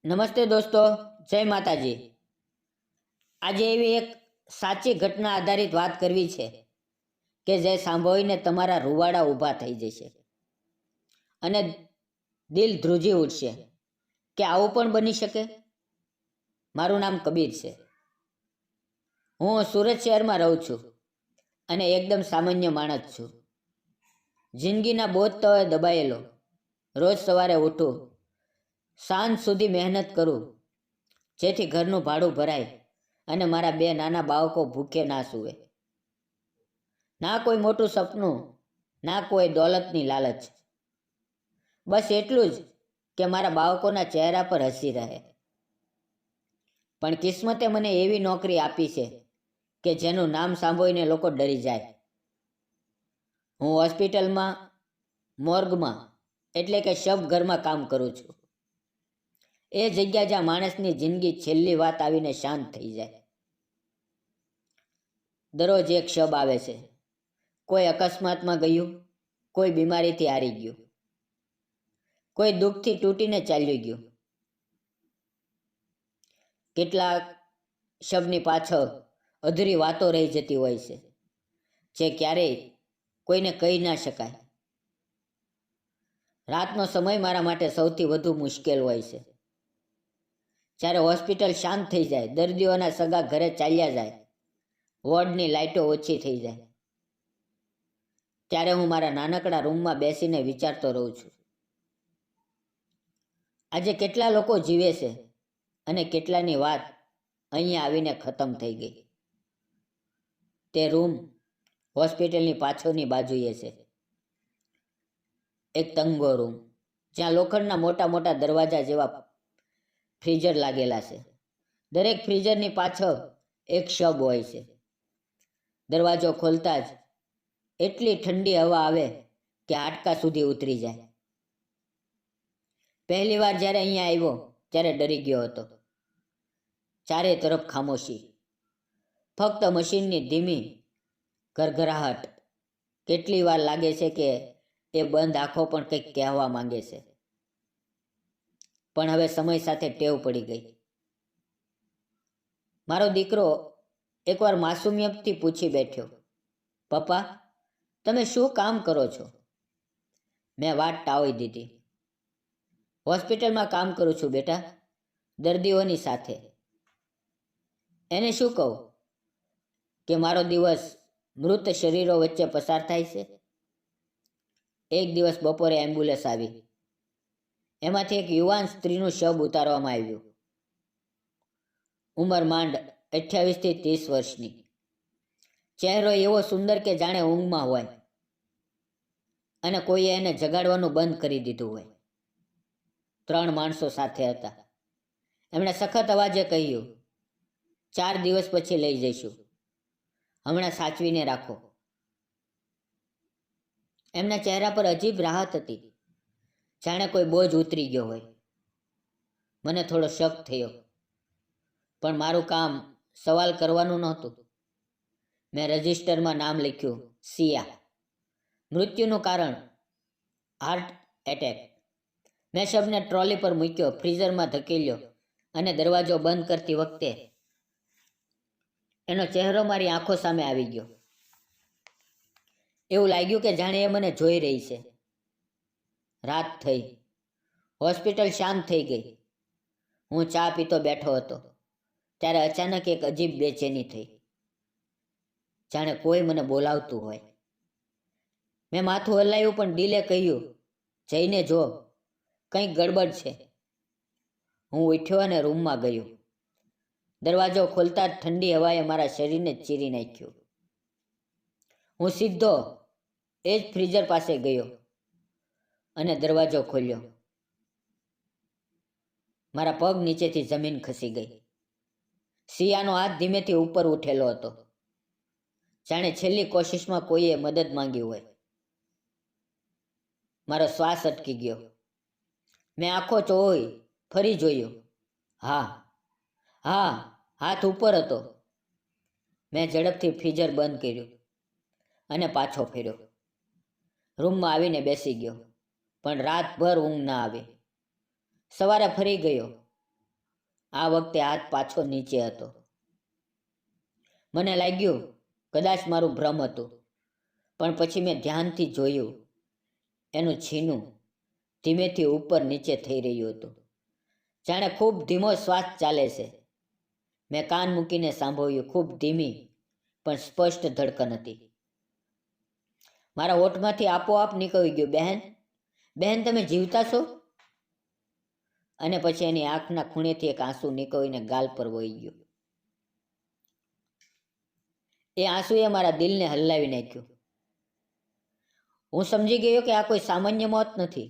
નમસ્તે દોસ્તો, જય માતાજી. આજે એવી એક સાચી ઘટના આધારિત વાત કરવી છે કે જે સાંભળીને તમારા રૂવાડા ઊભા થઈ જશે અને દિલ ધ્રુજી ઉઠશે કે આવું પણ બની શકે. મારું નામ કબીર છે. હું સુરત શહેરમાં રહું છું અને એકદમ સામાન્ય માણસ છું. જિંદગીના બોજ તળે દબાયેલો. રોજ સવારે ઉઠું, સાંજ સુધી મહેનત કરું જેથી ઘરનું ભાડું ભરાય અને મારા બે નાના બાળકો ભૂખે ના સૂવે. ના કોઈ મોટું સપનું, ના કોઈ દોલતની લાલચ. બસ એટલું જ કે મારા બાળકોના ચહેરા પર હસી રહે. પણ કિસ્મતે મને એવી નોકરી આપી છે કે જેનું નામ સાંભળીને લોકો ડરી જાય. હું હોસ્પિટલમાં, મોર્ગમાં એટલે કે શબઘરમાં કામ કરું છું. એ જગ્યા જ્યાં માણસની જિંદગી છેલ્લી વાત આવીને શાંત થઈ જાય. દરરોજ એક શબ આવે છે. કોઈ અકસ્માતમાં ગયું, કોઈ બીમારીથી હારી ગયું, કોઈ દુઃખથી તૂટીને ચાલ્યું ગયું. કેટલાક શબની પાછળ અધૂરી વાતો રહી જતી હોય છે જે ક્યારેય કોઈને કહી ના શકાય. રાતનો સમય મારા માટે સૌથી વધુ મુશ્કેલ હોય છે. જ્યારે હોસ્પિટલ શાંત થઈ જાય, દર્દીઓના સગા ઘરે ચાલ્યા જાય, વોર્ડની લાઇટો ઓછી થઈ જાય, ત્યારે હું મારા નાનકડા રૂમમાં બેસીને વિચારતો રહું છું. આજે કેટલા લોકો જીવે છે અને કેટલાની વાત અહીંયા આવીને ખતમ થઈ ગઈ. તે રૂમ હોસ્પિટલની પાછળની બાજુએ છે. એક તંગો રૂમ જ્યાં લોખંડના મોટા મોટા દરવાજા જેવા ફ્રીઝર લાગેલા છે. દરેક ફ્રીઝરની પાછળ એક શબ હોય છે. દરવાજો ખોલતા જ એટલી ઠંડી હવા આવે કે હાડકા સુધી ઉતરી જાય. પહેલી વાર જ્યારે અહીંયા આવ્યો ત્યારે ડરી ગયો હતો. ચારે તરફ ખામોશી, ફક્ત મશીનની ધીમી ઘરઘરાહટ. કેટલી વાર લાગે છે કે એ બંધ આંખો પણ કંઈક કહેવા માંગે છે, પણ હવે સમય સાથે ટેવ પડી ગઈ. મારો દીકરો એકવાર માસુમિયતથી પૂછી બેઠ્યો, પપ્પા, તમે શું કામ કરો છો? મેં વાત ટાળી દીધી. હોસ્પિટલમાં કામ કરું છું બેટા, દર્દીઓની સાથે. એને શું કહું કે મારો દિવસ મૃત શરીરો વચ્ચે પસાર થાય છે? એક દિવસ બપોરે એમ્બ્યુલન્સ આવી. એમાંથી એક યુવાન સ્ત્રીનું શબ ઉતારવામાં આવ્યું. ઉંમર માંડ 28 થી 30 વર્ષની. ચહેરો એવો સુંદર કે જાણે ઊંઘમાં હોય અને કોઈએ એને જગાડવાનું બંધ કરી દીધું હોય. 3 માણસો સાથે હતા. એમણે સખત અવાજે કહ્યું, 4 દિવસ પછી લઈ જઈશું, હમણાં સાચવીને રાખો. એમના ચહેરા પર અજીબ રાહત હતી, જાણે કોઈ બોજ ઉતરી ગયો હોય. મને થોડો શક થયો, પણ મારું કામ સવાલ કરવાનું નહોતું. મેં રજિસ્ટરમાં નામ લખ્યું, સિયા. મૃત્યુનું કારણ હાર્ટ એટેક. મેં શબને ટ્રોલી પર મૂક્યો, ફ્રીઝરમાં ધકેલ્યો અને દરવાજો બંધ કરતી વખતે એનો ચહેરો મારી આંખો સામે આવી ગયો. એવું લાગ્યું કે જાણે એ મને જોઈ રહી છે. રાત થઈ, હોસ્પિટલ શાંત થઈ ગઈ. હું ચા પીતો બેઠો હતો ત્યારે અચાનક એક અજીબ બેચેની થઈ, જાણે કોઈ મને બોલાવતું હોય. મેં માથું હલાવ્યું પણ દિલે કહ્યું, જઈને જો, કંઈક ગડબડ છે. હું ઉઠ્યો અને રૂમમાં ગયો. દરવાજો ખોલતા જ ઠંડી હવાએ મારા શરીરને ચીરી નાખ્યું. હું સીધો એ જ ફ્રીઝર પાસે ગયો અને દરવાજો ખોલ્યો. મારા પગ નીચેથી જમીન ખસી ગઈ. સિયાનો હાથ ધીમેથી ઉપર ઉઠેલો હતો, જાણે છેલ્લી કોશિશમાં કોઈએ મદદ માંગી હોય. મારો શ્વાસ અટકી ગયો. મેં આંખો ચોળી ફરી જોયું. હા, હાથ ઉપર હતો. મેં ઝડપથી ફ્રીઝર બંધ કર્યું અને પાછો ફેર્યો. રૂમમાં આવીને બેસી ગયો, પણ રાતભર ઊંઘ ના આવી. સવારે ફરી ગયો. આ વખતે હાથ પાછો નીચે હતો. મને લાગ્યું કદાચ મારું ભ્રમ હતું, પણ પછી મેં ધ્યાનથી જોયું. એનું છીનું ધીમેથી ઉપર નીચે થઈ રહ્યું હતું, જાણે ખૂબ ધીમો શ્વાસ ચાલે છે. મેં કાન મૂકીને સાંભળ્યું. ખૂબ ધીમી પણ સ્પષ્ટ ધડકન હતી. મારા હોઠમાંથી આપોઆપ નીકળી ગયું, બહેન, બહેન, તમે જીવતા છો? અને પછી એની આંખના ખૂણેથી એક આંસુ નીકળીને ગાલ પર વહી ગયું. એ આંસુએ મારા દિલને હલાવી નાખ્યું. હું સમજી ગયો કે આ કોઈ સામાન્ય મોત નથી.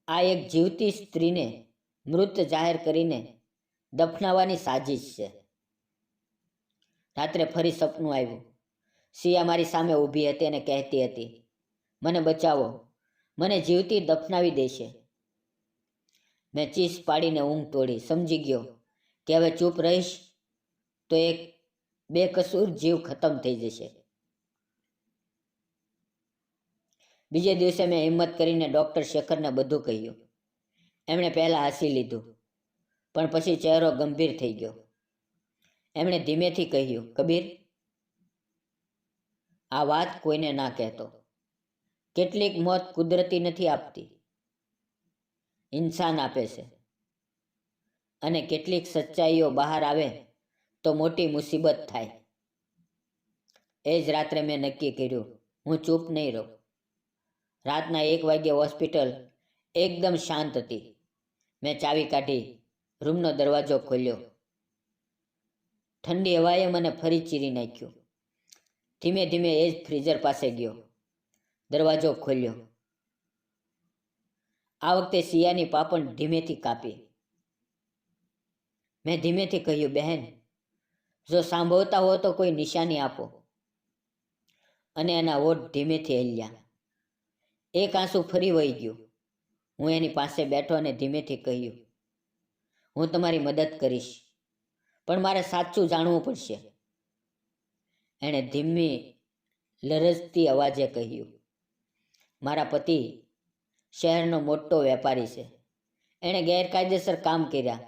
આ એક જીવતી સ્ત્રીને મૃત જાહેર કરીને દફનાવવાની સાજિશ છે. રાત્રે ફરી સપનું આવ્યું. સિયા મારી સામે ઊભી હતી અને કહેતી હતી, મને બચાવો, મને જીવતી દફનાવી દેશે. મેં ચીસ પાડીને ઊંઘ તોડી. સમજી ગયો કે હવે ચૂપ રહીશ તો એક બેકસૂર જીવ ખતમ થઈ જશે. બીજે દિવસે મેં હિંમત કરીને ડૉક્ટર શેખરને બધું કહ્યું. એમણે પહેલાં હસી લીધું, પણ પછી ચહેરો ગંભીર થઈ ગયો. એમણે ધીમેથી કહ્યું, કબીર, આ વાત કોઈને ના કહેતો. કેટલીક મોત કુદરતી નથી આપતી, ઇન્સાન આપે છે. અને કેટલીક સચ્ચાઈઓ બહાર આવે તો મોટી મુસીબત થાય. એ જ રાત્રે મેં નક્કી કર્યું, હું ચૂપ નહીં રહું. રાતના 1 વાગ્યે હોસ્પિટલ એકદમ શાંત હતી. મેં ચાવી કાઢી, રૂમનો દરવાજો ખોલ્યો. ઠંડી હવાએ મને ફરી ચીરી નાખ્યું. ધીમે ધીમે એ જ ફ્રીઝર પાસે ગયો, દરવાજો ખોલ્યો. આ વખતે સિયાની પાપણ ધીમેથી કાપી. મેં ધીમેથી કહ્યું, બહેન, જો સાંભળતા હો તો કોઈ નિશાની આપો. અને એના હોઠ ધીમેથી હલ્યા. એક આંસુ ફરી વહી ગયું. હું એની પાસે બેઠો અને ધીમેથી કહ્યું, હું તમારી મદદ કરીશ, પણ મારે સાચું જાણવું પડશે. એણે ધીમી લરઝતી અવાજે કહ્યું, મારા પતિ શહેરનો મોટો વેપારી છે. એણે ગેરકાયદેસર કામ કર્યા.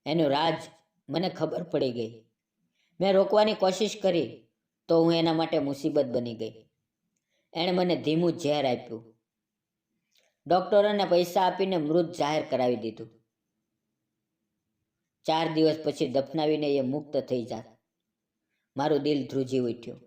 એનું રાજ મને ખબર પડી ગઈ. મેં રોકવાની કોશિશ કરી તો હું એના માટે મુસીબત બની ગઈ. એણે મને ધીમું ઝેર આપ્યું. ડૉક્ટરોને પૈસા આપીને મૃત જાહેર કરાવી દીધું. 4 દિવસ પછી દફનાવીને એ મુક્ત થઈ જાત. મારું દિલ ધ્રુજી ઉઠ્યું.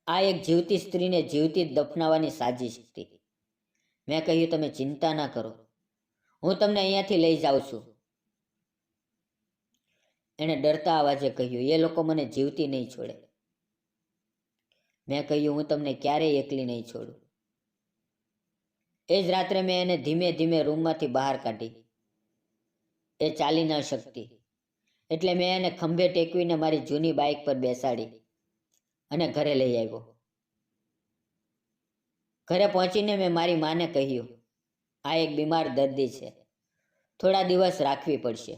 આ એક જીવતી સ્ત્રીને જીવતી જ દફનાવવાની સાજિશ હતી. મેં કહ્યું, તમે ચિંતા ના કરો, હું તમને અહીંયાથી લઈ જાઉં છું. એણે ડરતા અવાજે કહ્યું, એ લોકો મને જીવતી નહીં છોડે. મેં કહ્યું, હું તમને ક્યારેય એકલી નહીં છોડું. એ જ રાત્રે મેં એને ધીમે ધીમે રૂમમાંથી બહાર કાઢી. એ ચાલી ન શકતી, એટલે મેં એને ખંભે ટેકવીને મારી જૂની બાઇક પર બેસાડી અને ઘરે લઈ આવ્યો. ઘરે પહોંચીને મેં મારી માને કહ્યું, આ એક બીમાર દર્દી છે, થોડા દિવસ રાખવી પડશે.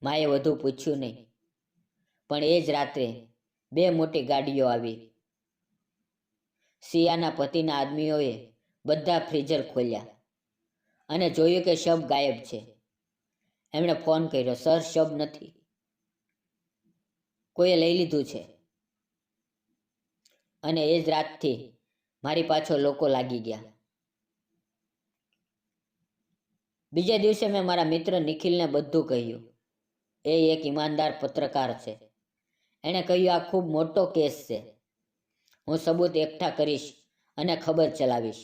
માએ વધુ પૂછ્યું નહીં. પણ એ જ રાત્રે 2 મોટી ગાડીઓ આવી. સિયાના પતિના આદમીઓએ બધા ફ્રીઝર ખોલ્યા અને જોયું કે શબ ગાયબ છે. એમણે ફોન કર્યો, સર, શબ નથી, કોઈએ લઈ લીધું છે. અને એ જ રાતથી મારી પાછળ લોકો લાગી ગયા. બીજા દિવસે મેં મારા મિત્ર નિખિલને બધું કહ્યું. એ એક ઈમાનદાર પત્રકાર છે. એણે કહ્યું, આ ખૂબ મોટો કેસ છે. હું સબૂત એકઠા કરીશ અને ખબર ચલાવીશ.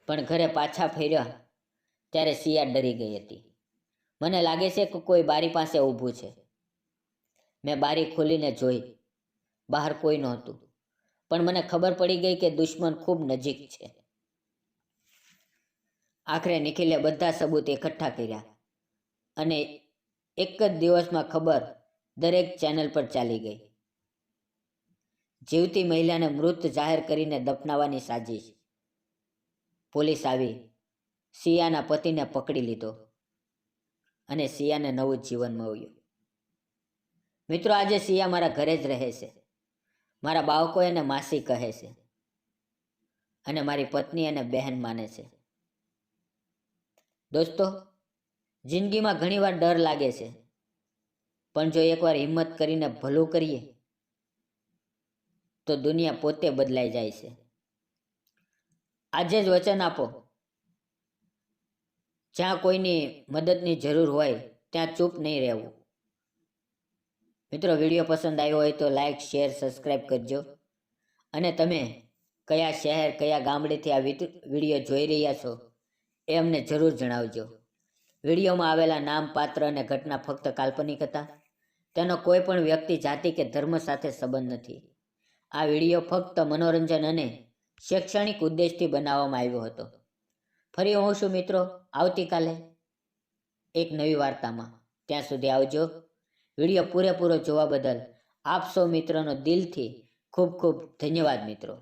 પણ ઘરે પાછા ફર્યા ત્યારે સિયા ડરી ગઈ હતી. મને લાગે છે કે કોઈ બારી પાસે ઊભું છે. મેં બારી ખોલીને જોઈ. બહાર કોઈ નહોતું, પણ મને ખબર પડી ગઈ કે દુશ્મન ખૂબ નજીક છે. આખરે નિખિલે બધા સબૂત એકઠા કર્યા અને એક જ દિવસમાં ખબર દરેક ચેનલ પર ચાલી ગઈ. જીવતી મહિલાને મૃત જાહેર કરીને દફનાવવાની સાજિશ. પોલીસ આવી સિયાના પતિને પકડી લીધો અને સિયાને નવું જીવન મળ્યું. મિત્રો, આજે સિયા મારા ઘરે જ રહે છે. મારા બાળકો એને માસી કહે છે અને મારી પત્ની એને બહેન માને છે. દોસ્તો, જિંદગીમાં ઘણીવાર ડર લાગે છે, પણ જો એકવાર હિંમત કરીને ભલું કરીએ તો દુનિયા પોતે બદલાઈ જાય છે. આજે જ વચન આપો, જ્યાં કોઈની મદદની જરૂર હોય ત્યાં ચૂપ નહીં રહેવું. મિત્રો, વિડીયો પસંદ આવ્યો હોય તો લાઈક, શેર, સબસ્ક્રાઈબ કરજો. અને તમે કયા શહેર, કયા ગામડેથી આ વિડીયો જોઈ રહ્યા છો એ અમને જરૂર જણાવજો. વિડીયોમાં આવેલા નામ, પાત્ર અને ઘટના ફક્ત કાલ્પનિક હતા. તેનો કોઈ પણ વ્યક્તિ, જાતિ કે ધર્મ સાથે સંબંધ નથી. આ વિડીયો ફક્ત મનોરંજન અને શૈક્ષણિક ઉદ્દેશથી બનાવવામાં આવ્યો હતો. ફરી મળશું મિત્રો આવતીકાલે એક નવી વાર્તામાં. ત્યાં સુધી આવજો. વિડીયો પૂરેપૂરો જોવા બદલ આપ સૌ મિત્રોનો દિલથી ખૂબ ખૂબ ધન્યવાદ મિત્રો.